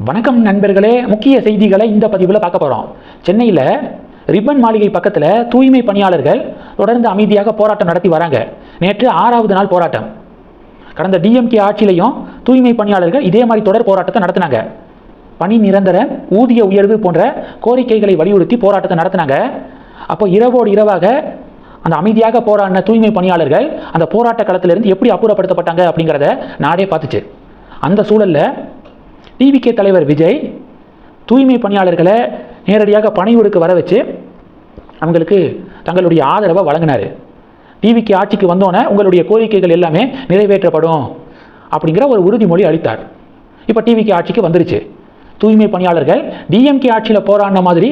வணக்கம் நண்பர்களே, முக்கிய செய்திகளை இந்த பதிவில் பார்க்க போகிறோம். சென்னையில் ரிப்பன் மாளிகை பக்கத்தில் தூய்மை பணியாளர்கள் தொடர்ந்து அமைதியாக போராட்டம் நடத்தி வராங்க. நேற்று 6வது நாள் போராட்டம். கடந்த டிஎம்கே ஆட்சியிலையும் தூய்மை பணியாளர்கள் இதே மாதிரி தொடர் போராட்டத்தை நடத்தினாங்க. பணி நிரந்தரம், ஊதிய உயர்வு போன்ற கோரிக்கைகளை வலியுறுத்தி போராட்டத்தை நடத்தினாங்க. அப்போ இரவோடு இரவாக அந்த அமைதியாக போராடின தூய்மை பணியாளர்கள் அந்த போராட்ட களத்திலிருந்து எப்படி அப்புறப்படுத்தப்பட்டாங்க அப்படிங்கிறத நாடே பார்த்துச்சு. அந்த சூழலில் டிவிகே தலைவர் விஜய் தூய்மை பணியாளர்களை நேரடியாக பணியிடக்கு வர வச்சு அவங்களுக்கு தங்களுடைய ஆதரவை வழங்கினார். டிவிகே ஆட்சிக்கு வந்தோன்னே உங்களுடைய கோரிக்கைகள் எல்லாமே நிறைவேற்றப்படும் அப்படிங்கிற ஒரு உறுதிமொழி அளித்தார். இப்போ டிவிகே ஆட்சிக்கு வந்துருச்சு. தூய்மை பணியாளர்கள் டிஎம்கே ஆட்சியில் போராடின மாதிரி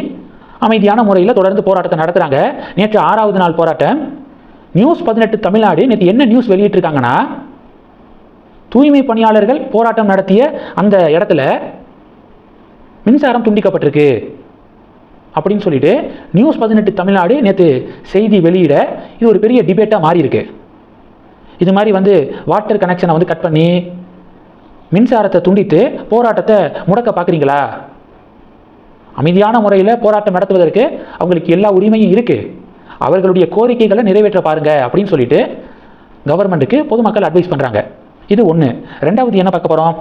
அமைதியான முறையில் தொடர்ந்து போராட்டத்தை நடத்துகிறாங்க. நேற்று 6வது நாள் போராட்டம். நியூஸ் 18 தமிழ்நாடு நேற்று என்ன நியூஸ் வெளியிட்டிருக்காங்கன்னா, தூய்மை பணியாளர்கள் போராட்டம் நடத்திய அந்த இடத்துல மின்சாரம் துண்டிக்கப்பட்டிருக்கு அப்படின்னு சொல்லிட்டு நியூஸ் 18 தமிழ்நாடு நேற்று செய்தி வெளியிட இது ஒரு பெரிய டிபேட்டாக மாறி இருக்கு. இது மாதிரி வாட்டர் கனெக்ஷனை கட் பண்ணி மின்சாரத்தை துண்டித்து போராட்டத்தை முடக்க பார்க்குறீங்களா? அமைதியான முறையில் போராட்டம் நடத்துவதற்கு அவங்களுக்கு எல்லா உரிமையும் இருக்குது. அவர்களுடைய கோரிக்கைகளை நிறைவேற்ற பாருங்க அப்படின்னு சொல்லிட்டு கவர்மெண்ட்டுக்கு பொதுமக்கள் அட்வைஸ் பண்ணுறாங்க. இது ஒன்று. ரெண்டாவது என்ன பார்க்க போகிறோம்?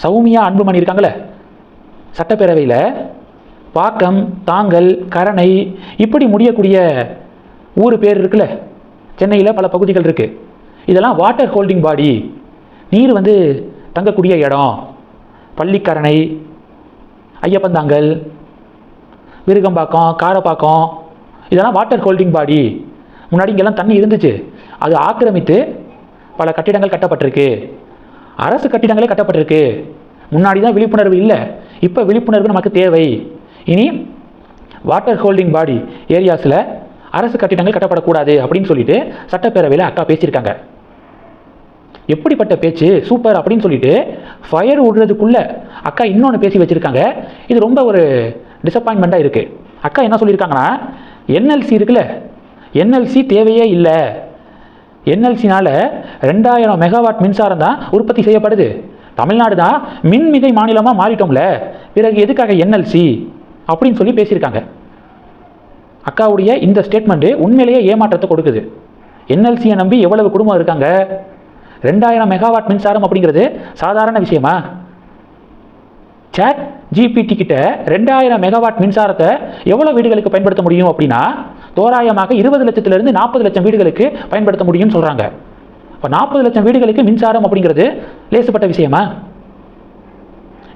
சௌமியா அன்புமணி இருக்காங்களே, சட்டப்பேரவையில் பாக்கம், தாங்கல், கரணை இப்படி முடியக்கூடிய ஊர் பேர் இருக்குல்ல, சென்னையில் பல பகுதிகள் இருக்குது. இதெல்லாம் வாட்டர் ஹோல்டிங் பாடி, நீர் தங்கக்கூடிய இடம். பள்ளிக்கரணை, ஐயப்பந்தாங்கல், விருகம்பாக்கம், காரப்பாக்கம் இதெல்லாம் வாட்டர் ஹோல்டிங் பாடி. முன்னாடி இங்கெல்லாம் தண்ணி இருந்துச்சு, அது ஆக்கிரமித்து பல கட்டிடங்கள் கட்டப்பட்டிருக்கு. அரசு கட்டிடங்களே கட்டப்பட்டிருக்கு. முன்னாடி தான் விழிப்புணர்வு இல்லை, இப்போ விழிப்புணர்வு நமக்கு தேவை. இனி வாட்டர் ஹோல்டிங் பாடி ஏரியாஸில் அரசு கட்டிடங்கள் கட்டப்படக்கூடாது அப்படின்னு சொல்லிட்டு சட்டப்பேரவையில் அக்கா பேசியிருக்காங்க. எப்படிப்பட்ட பேச்சு, சூப்பர் அப்படின்னு சொல்லிட்டு ஃபயர் விடுறதுக்குள்ள அக்கா இன்னொன்று பேசி வச்சுருக்காங்க. இது ரொம்ப ஒரு டிசப்பாயின்மெண்ட்டாக இருக்குது. அக்கா என்ன சொல்லியிருக்காங்கன்னா, என்எல்சி இருக்குல்ல, என்எல்சி தேவையே இல்லை. என்எல்சினால் 2000 மெகாவாட் மின்சாரம் தான் உற்பத்தி செய்யப்படுது. தமிழ்நாடு தான் மின்மிகை மாநிலமாக மாறிட்டோம்ல, பிறகு எதுக்காக என்எல்சி அப்படின்னு சொல்லி பேசியிருக்காங்க. அக்காவுடைய இந்த ஸ்டேட்மெண்ட்டு உண்மையிலேயே ஏமாற்றத்தை கொடுக்குது. என்எல்சியை நம்பி எவ்வளவு குடும்பம் இருக்காங்க? 2000 மெகாவாட் மின்சாரம் அப்படிங்கிறது சாதாரண விஷயமா? சாட் ஜிபிடி கிட்ட 2000 மெகாவாட் மின்சாரத்தை எவ்வளோ வீடுகளுக்கு பயன்படுத்த முடியும் அப்படின்னா, தோராயமாக 20 லட்சத்திலிருந்து 40 லட்சம் வீடுகளுக்கு பயன்படுத்த முடியும்னு சொல்கிறாங்க. இப்போ 40 லட்சம் வீடுகளுக்கு மின்சாரம் அப்படிங்கிறது லேசுப்பட்ட விஷயமா?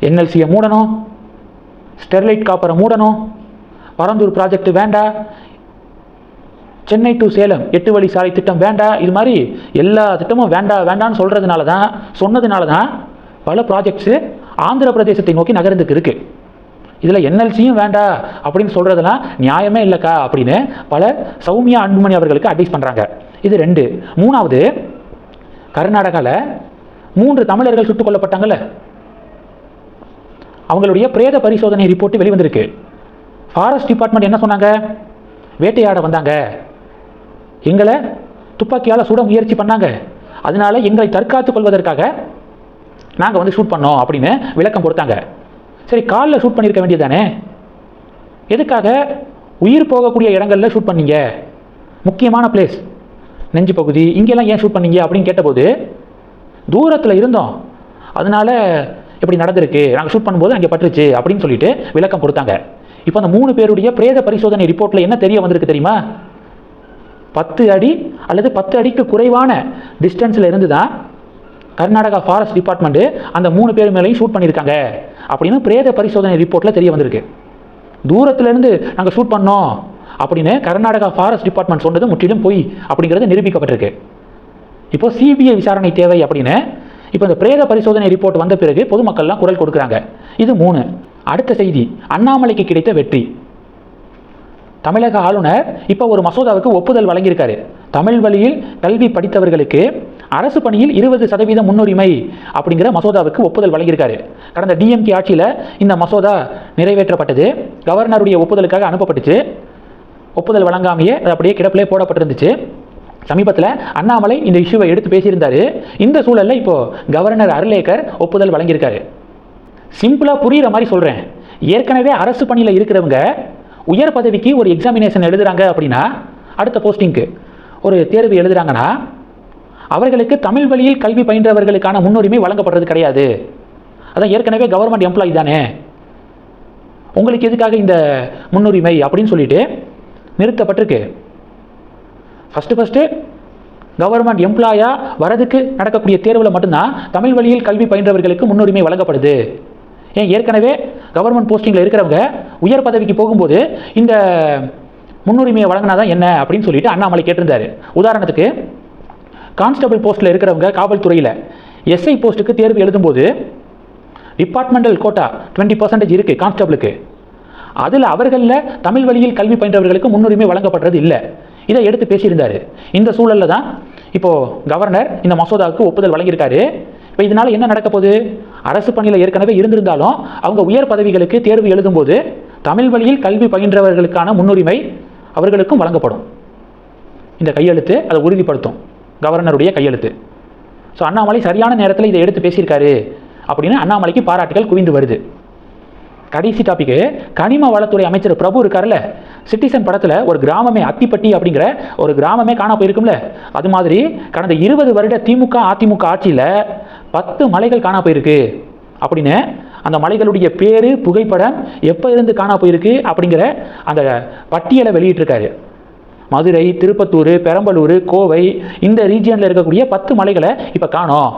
என்எல்சியை மூடணும், ஸ்டெர்லைட் காப்பரை மூடணும், பரந்தூர் ப்ராஜெக்ட் வேண்டாம், சென்னை டு சேலம் 8 வழி சாலை திட்டம் வேண்டாம், இது மாதிரி எல்லா திட்டமும் வேண்டான்னு சொன்னதுனால தான் பல ப்ராஜெக்ட்ஸு ஆந்திர பிரதேசத்தை நோக்கி நகர்ந்துக்கு இருக்கு. இதில் என்எல்சியும் வேண்டாம் அப்படின்னு சொல்கிறதெல்லாம் நியாயமே இல்லைக்கா அப்படின்னு பலர் சௌமியா அன்புமணி அவர்களுக்கு அட்வைஸ் பண்ணுறாங்க. இது 2. 3வது, கர்நாடகாவில் 3 தமிழர்கள் சுட்டுக் கொல்லப்பட்டாங்கல்ல, அவங்களுடைய பிரேத பரிசோதனை ரிப்போர்ட் வெளிவந்திருக்கு. ஃபாரஸ்ட் டிபார்ட்மெண்ட் என்ன சொன்னாங்க? வேட்டையாட வந்தாங்க, எங்களை துப்பாக்கியால் சுட முயற்சி பண்ணாங்க, அதனால எங்களை தற்காத்துக் கொள்வதற்காக நாங்கள் ஷூட் பண்ணோம் அப்படின்னு விளக்கம் கொடுத்தாங்க. சரி, காலில் ஷூட் பண்ணியிருக்க வேண்டியதானே, எதுக்காக உயிர் போகக்கூடிய இடங்களில் ஷூட் பண்ணீங்க? முக்கியமான பிளேஸ் நெஞ்சு பகுதி, இங்கெல்லாம் ஏன் ஷூட் பண்ணீங்க அப்படின்னு கேட்டபோது, தூரத்தில் இருந்தோம், அதனால இப்படி நடந்திருக்கு, நாங்கள் ஷூட் பண்ணும்போது அங்கே பட்டுருச்சு அப்படின்னு சொல்லிட்டு விளக்கம் கொடுத்தாங்க. இப்போ அந்த 3 பேருடைய பிரேத பரிசோதனை ரிப்போர்ட்டில் என்ன தெரிய வந்திருக்கு தெரியுமா? 10 அடி அல்லது 10 அடிக்கு குறைவான டிஸ்டன்ஸில் இருந்து தான் கர்நாடகா ஃபாரஸ்ட் டிபார்ட்மெண்ட்டு அந்த 3 பேர் மேலேயும் ஷூட் பண்ணியிருக்காங்க அப்படின்னு பிரேத பரிசோதனை ரிப்போர்ட்டில் தெரிய வந்திருக்கு. தூரத்திலேருந்து நாங்கள் ஷூட் பண்ணோம் அப்படின்னு கர்நாடகா ஃபாரஸ்ட் டிபார்ட்மெண்ட் சொன்னது முற்றிலும் பொய் அப்படிங்கிறது நிரூபிக்கப்பட்டிருக்கு. இப்போ சிபிஐ விசாரணை தேவை அப்படின்னு இப்போ இந்த பிரேத பரிசோதனை ரிப்போர்ட் வந்த பிறகு பொதுமக்கள்லாம் குரல் கொடுக்குறாங்க. இது 3. அடுத்த செய்தி, அண்ணாமலைக்கு கிடைத்த வெற்றி. தமிழக ஆளுநர் இப்போ ஒரு மசோதாவுக்கு ஒப்புதல் வழங்கியிருக்காரு. தமிழ் வழியில் கல்வி படித்தவர்களுக்கு அரசு பணியில் 20% முன்னுரிமை அப்படிங்கிற மசோதாவுக்கு ஒப்புதல் வழங்கியிருக்காரு. கடந்த டிஎம்கே ஆட்சியில் இந்த மசோதா நிறைவேற்றப்பட்டது, கவர்னருடைய ஒப்புதலுக்காக அனுப்பப்பட்டுச்சு. ஒப்புதல் வழங்காமையே அது அப்படியே கிடப்பிலே போடப்பட்டிருந்துச்சு. சமீபத்தில் அண்ணாமலை இந்த இஷ்யூவை எடுத்து பேசியிருந்தார். இந்த சூழலில் இப்போ கவர்னர் அர்லேக்கர் ஒப்புதல் வழங்கியிருக்காரு. சிம்பிளாக புரிகிற மாதிரி சொல்கிறேன். ஏற்கனவே அரசு பணியில் இருக்கிறவங்க உயர் பதவிக்கு ஒரு எக்ஸாமினேஷன் எழுதுகிறாங்க அப்படின்னா, அடுத்த போஸ்டிங்க்கு ஒரு தேர்வு எழுதுகிறாங்கன்னா, அவர்களுக்கு தமிழ் வழியில் கல்வி பயின்றவர்களுக்கான முன்னுரிமை வழங்கப்படுறது கிடையாது. அதான் ஏற்கனவே கவர்மெண்ட் எம்ப்ளாயி தானே, உங்களுக்கு எதுக்காக இந்த முன்னுரிமை அப்படின்னு சொல்லிட்டு நிறுத்தப்பட்டிருக்கு. ஃபஸ்ட்டு கவர்மெண்ட் எம்ப்ளாயாக வரதுக்கு நடக்கக்கூடிய தேர்வில் மட்டும்தான் தமிழ் வழியில் கல்வி பயின்றவர்களுக்கு முன்னுரிமை வழங்கப்படுது. ஏன் ஏற்கனவே கவர்மெண்ட் போஸ்டிங்கில் இருக்கிறவங்க உயர் பதவிக்கு போகும்போது இந்த முன்னுரிமையை வழங்கினாதான் என்ன அப்படின்னு சொல்லிட்டு அண்ணாமலை கேட்டிருந்தாரு. உதாரணத்துக்கு கான்ஸ்டபிள் போஸ்ட்டில் இருக்கிறவங்க காவல்துறையில் எஸ்ஐ போஸ்ட்டுக்கு தேர்வு எழுதும்போது டிபார்ட்மெண்டல் கோட்டா 20% இருக்குது கான்ஸ்டபிளுக்கு. அதில் அவர்களில் தமிழ் வழியில் கல்வி பயின்றவர்களுக்கு முன்னுரிமை வழங்கப்படுறது இல்லை. இதை எடுத்து பேசியிருந்தார். இந்த சூழலில் தான் இப்போது கவர்னர் இந்த மசோதாவுக்கு ஒப்புதல் வழங்கியிருக்காரு. இப்போ இதனால் என்ன நடக்க போகுது? அரசு பணியில் ஏற்கனவே இருந்திருந்தாலும் அவங்க உயர் பதவிகளுக்கு தேர்வு எழுதும்போது தமிழ் வழியில் கல்வி பயின்றவர்களுக்கான முன்னுரிமை அவர்களுக்கும் வழங்கப்படும். இந்த கையெழுத்து அதை உறுதிப்படுத்தும், கவர்னருடைய கையெழுத்து. ஸோ அண்ணாமலை சரியான நேரத்தில் இதை எடுத்து பேசியிருக்காரு அப்படின்னு அண்ணாமலைக்கு பாராட்டுகள் குவிந்து வருது. கடைசி டாபிக்கு, கனிம வளத்துறை அமைச்சர் பிரபு இருக்கார்ல, சிட்டிசன் படத்தில் ஒரு கிராமமே, அத்திப்பட்டி அப்படிங்கிற ஒரு கிராமமே காண போயிருக்கும்ல, அது மாதிரி கடந்த 20 வருட திமுக அதிமுக ஆட்சியில் 10 மலைகள் காண போயிருக்கு அப்படின்னு அந்த மலைகளுடைய பேர், புகைப்படம், எப்போ இருந்து காண போயிருக்கு அப்படிங்கிற அந்த பட்டியலை வெளியிட்டிருக்காரு. மதுரை, திருப்பத்தூர், பெரம்பலூர், கோவை இந்த ரீஜியனில் இருக்கக்கூடிய 10 மலைகளை இப்போ காணோம்.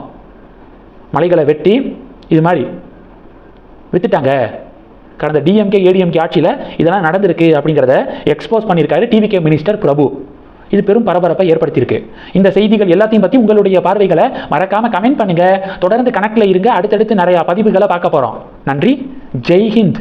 மலைகளை வெட்டி இது மாதிரி வித்துட்டாங்க. கடந்த டிஎம்கே ஏடிஎம்கே ஆட்சியில் இதெல்லாம் நடந்திருக்கு அப்படிங்கிறத எக்ஸ்போஸ் பண்ணியிருக்காரு டிவிகே மினிஸ்டர் பிரபு. இது பெரும் பரபரப்பை ஏற்படுத்தியிருக்கு. இந்த செய்திகள் எல்லாத்தையும் பற்றி உங்களுடைய பார்வைகளை மறக்காமல் கமெண்ட் பண்ணுங்கள். தொடர்ந்து கணக்கில் இருங்க. அடுத்தடுத்து நிறையா பதிவுகளை பார்க்க போகிறோம். நன்றி. ஜெய் ஹிந்த்.